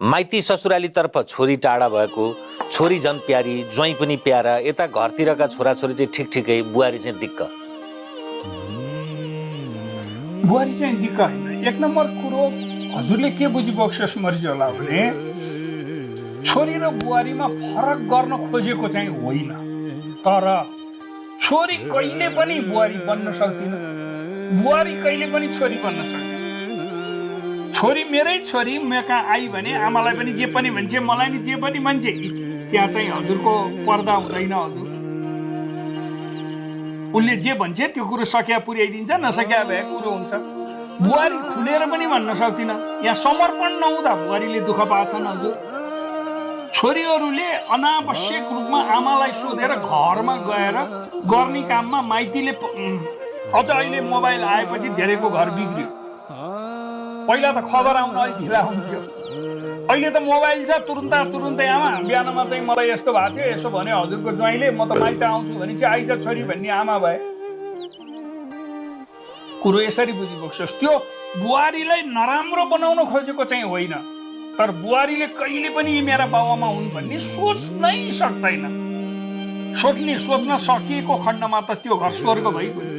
माइती ससुरालीतर्फ छोरी टाढा भएको, छोरी झन् प्यारी, ज्वाइँ पनि प्यारा, यता घरतिरका छोराछोरी चाहिँ ठिक ठिकै, बुहारी चाहिँ दिक्क। बुहारी चाहिँ दिक्क होइन। एक नम्बर कुरो हजुरले के बुझिबक्सोस् मर्जी होला भने छोरी र बुहारीमा फरक गर्न खोजेको चाहिँ होइन, तर छोरी कहिले पनि बुहारी बन्न सक्दिन, बुहारी कहिले पनि छोरी बन्न सक्दैन। छोरी मेरै छोरी म कहाँ आई भने आमालाई पनि जे पनि भन्छ, मलाई नि जे पनि भन्छ, त्यहाँ चाहिँ हजुरको पर्दा हुँदैन। हजुर उसले जे भन्छ त्यो कुरो सकिया पुर्याइदिन्छ, नसकिया भए कुरो हुन्छ। बुहारी खुलेर पनि भन्न सक्दिन। यहाँ समर्पण नहुँदा बुहारीले दुःख पाउँछन्। हजुर छोरीहरूले अनावश्यक रूपमा आमालाई सोधेर घरमा गएर गर्ने काममा माइतीले अझ अहिले मोबाइल आएपछि धेरैको घर बिग्रियो। पहिला त खबर आउन अलिक ढिला हुन्थ्यो, अहिले त मोबाइल छ, तुरुन्तै आमा बिहानमा चाहिँ मलाई यस्तो भएको थियो, यसो भने हजुरको ज्वाइँले म त माइत आउँछु भने चाहिँ आइज छोरी भन्ने आमा भए। कुरो यसरी बुझिबक्सोस्। त्यो बुहारीलाई नराम्रो बनाउन खोजेको चाहिँ होइन, तर बुहारीले कहिले पनि मेरा बाबुआमा हुन् भन्ने सोच्नै सक्दैन। सोच्न सकिएको खण्डमा त त्यो घर स्वर्ग भइगयो।